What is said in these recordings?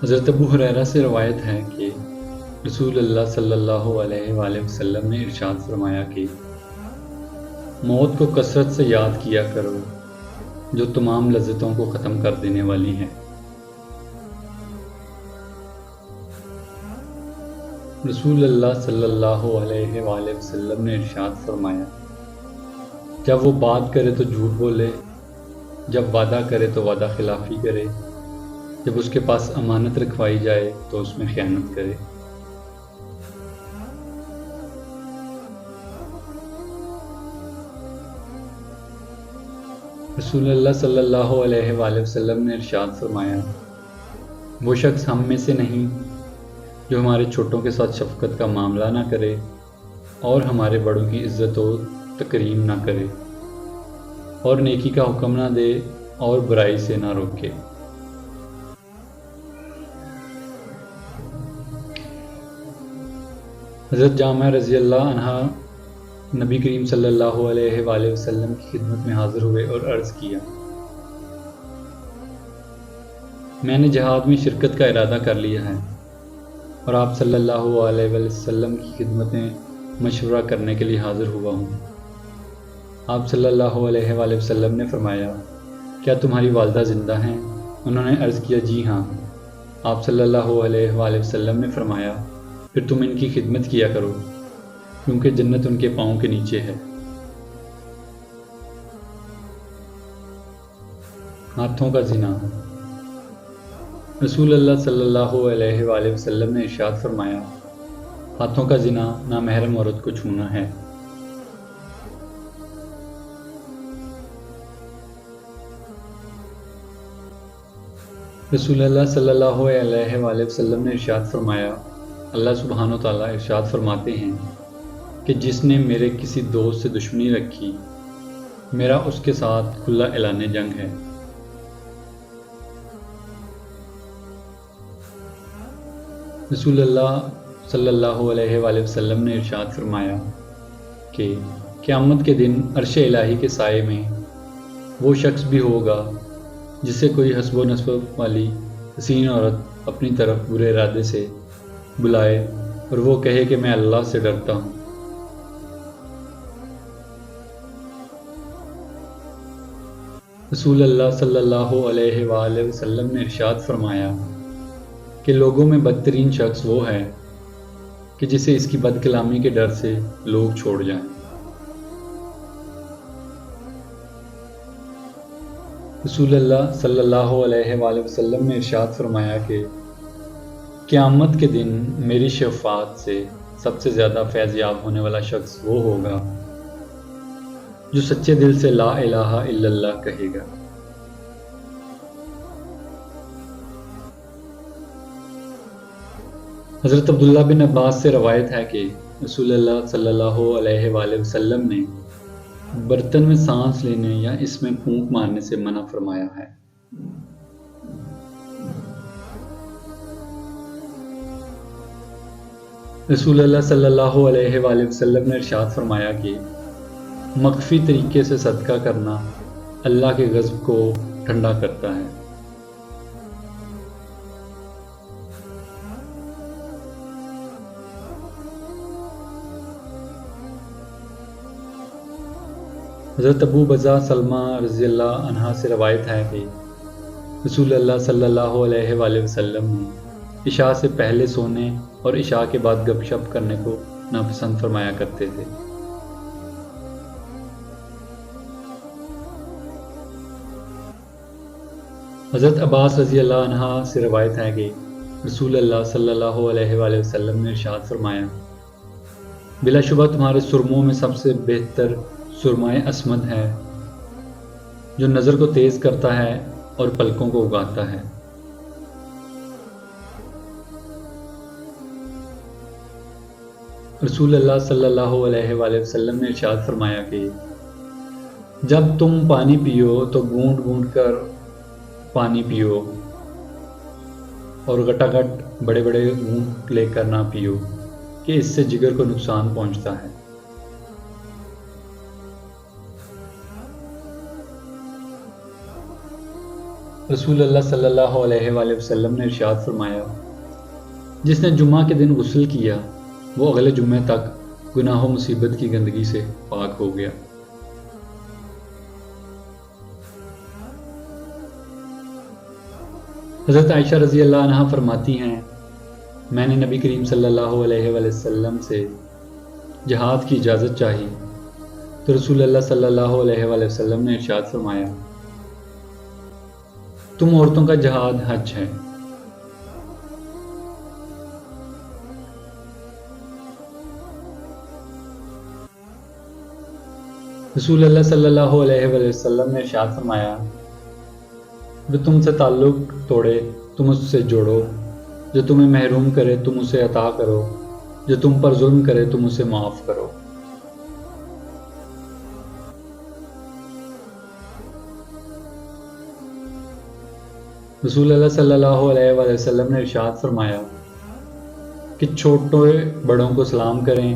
حضرت ابو ہریرہ سے روایت ہے کہ رسول اللہ صلی اللہ علیہ وآلہ وسلم نے ارشاد فرمایا کہ موت کو کثرت سے یاد کیا کرو جو تمام لذتوں کو ختم کر دینے والی ہے۔ رسول اللہ صلی اللہ علیہ وآلہ وسلم نے ارشاد فرمایا، جب وہ بات کرے تو جھوٹ بولے، جب وعدہ کرے تو وعدہ خلافی کرے، جب اس کے پاس امانت رکھوائی جائے تو اس میں خیانت کرے۔ رسول اللہ صلی اللہ علیہ وآلہ وسلم نے ارشاد فرمایا، وہ شخص ہم میں سے نہیں جو ہمارے چھوٹوں کے ساتھ شفقت کا معاملہ نہ کرے اور ہمارے بڑوں کی عزت و تکریم نہ کرے اور نیکی کا حکم نہ دے اور برائی سے نہ روکے۔ حضرت جامعہ رضی اللہ عنہ نبی کریم صلی اللہ علیہ وآلہ وسلم کی خدمت میں حاضر ہوئے اور عرض کیا، میں نے جہاد میں شرکت کا ارادہ کر لیا ہے اور آپ صلی اللہ علیہ وسلم کی خدمت میں مشورہ کرنے کے لیے حاضر ہوا ہوں۔ آپ صلی اللہ علیہ وآلہ وسلم نے فرمایا، کیا تمہاری والدہ زندہ ہیں؟ انہوں نے عرض کیا، جی ہاں۔ آپ صلی اللہ علیہ وآلہ وسلم نے فرمایا، پھر تم ان کی خدمت کیا کرو کیونکہ جنت ان کے پاؤں کے نیچے ہے۔ ہاتھوں کا زنا۔ رسول اللہ صلی اللہ علیہ وآلہ وسلم نے ارشاد فرمایا، ہاتھوں کا زنا نامحرم عورت کو چھونا ہے۔ رسول اللہ صلی اللہ علیہ وآلہ وسلم نے ارشاد فرمایا، اللہ سبحانہ و تعالیٰ ارشاد فرماتے ہیں کہ جس نے میرے کسی دوست سے دشمنی رکھی، میرا اس کے ساتھ کھلا اعلان جنگ ہے۔ رسول اللہ صلی اللہ علیہ وآلہ وسلم نے ارشاد فرمایا کہ قیامت کے دن عرش الہی کے سائے میں وہ شخص بھی ہوگا جسے کوئی حسب و نسب والی حسین عورت اپنی طرف برے ارادے سے بلائے اور وہ کہے کہ میں اللہ سے ڈرتا ہوں۔ رسول اللہ صلی اللہ علیہ وآلہ وسلم نے ارشاد فرمایا کہ لوگوں میں بدترین شخص وہ ہے کہ جسے اس کی بد کلامی کے ڈر سے لوگ چھوڑ جائیں۔ رسول اللہ صلی اللہ علیہ وآلہ وسلم نے ارشاد فرمایا کہ قیامت کے دن میری شفاعت سے سب سے زیادہ فیض یاب ہونے والا شخص وہ ہوگا جو سچے دل سے لا الہ الا اللہ کہے گا۔ حضرت عبداللہ بن عباس سے روایت ہے کہ رسول اللہ صلی اللہ علیہ وآلہ وسلم نے برتن میں سانس لینے یا اس میں پھونک مارنے سے منع فرمایا ہے۔ رسول اللہ صلی اللہ علیہ وآلہ وسلم نے ارشاد فرمایا کہ مخفی طریقے سے صدقہ کرنا اللہ کے غضب کو ٹھنڈا کرتا ہے۔ حضرت ابو بزہ سلمہ رضی اللہ عنہ سے روایت ہے کہ رسول اللہ صلی اللہ علیہ وآلہ وسلم نے عشاء سے پہلے سونے اور عشاء کے بعد گپ شپ کرنے کو ناپسند فرمایا کرتے تھے۔ حضرت عباس رضی اللہ عنہ سے روایت ہے کہ رسول اللہ صلی اللہ علیہ وآلہ وسلم نے ارشاد فرمایا، بلا شبہ تمہارے سرموں میں سب سے بہتر سرمائے اسمد ہے جو نظر کو تیز کرتا ہے اور پلکوں کو اگاتا ہے۔ رسول اللہ صلی اللہ علیہ وآلہ وسلم نے ارشاد فرمایا کہ جب تم پانی پیو تو گھونٹ گھونٹ کر پانی پیو اور گٹا گٹ بڑے بڑے گھونٹ لے کر نہ پیو کہ اس سے جگر کو نقصان پہنچتا ہے۔ رسول اللہ صلی اللہ علیہ وآلہ وسلم نے ارشاد فرمایا، جس نے جمعہ کے دن غسل کیا وہ اگلے جمعے تک گناہ و مصیبت کی گندگی سے پاک ہو گیا۔ حضرت عائشہ رضی اللہ عنہا فرماتی ہیں، میں نے نبی کریم صلی اللہ علیہ وآلہ وسلم سے جہاد کی اجازت چاہی تو رسول اللہ صلی اللہ علیہ وآلہ وسلم نے ارشاد فرمایا، تم عورتوں کا جہاد حج ہے۔ رسول اللہ صلی اللہ علیہ وآلہ وسلم نے ارشاد فرمایا، جو تم سے تعلق توڑے تم اس سے جوڑو، جو تمہیں محروم کرے تم اسے عطا کرو، جو تم پر ظلم کرے تم اسے معاف کرو۔ رسول اللہ صلی اللہ علیہ وآلہ وسلم نے ارشاد فرمایا کہ چھوٹے بڑوں کو سلام کریں،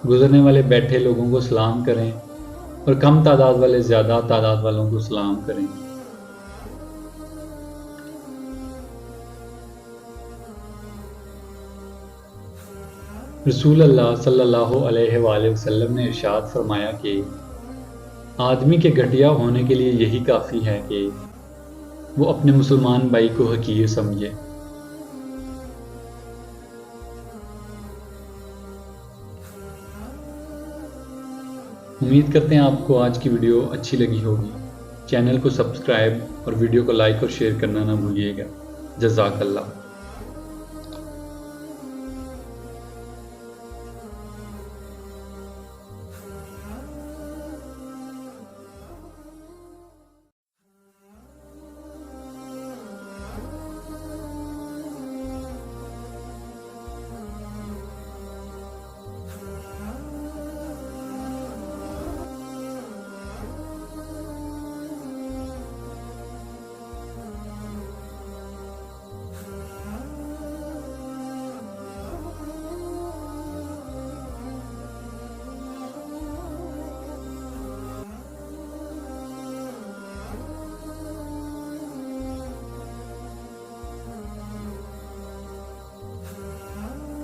گزرنے والے بیٹھے لوگوں کو سلام کریں اور کم تعداد والے زیادہ تعداد والوں کو سلام کریں۔ رسول اللہ صلی اللہ علیہ وآلہ وسلم نے ارشاد فرمایا کہ آدمی کے گھٹیا ہونے کے لیے یہی کافی ہے کہ وہ اپنے مسلمان بھائی کو حقیر سمجھے۔ امید کرتے ہیں آپ کو آج کی ویڈیو اچھی لگی ہوگی۔ چینل کو سبسکرائب اور ویڈیو کو لائک اور شیئر کرنا نہ بھولیے گا۔ جزاک اللہ۔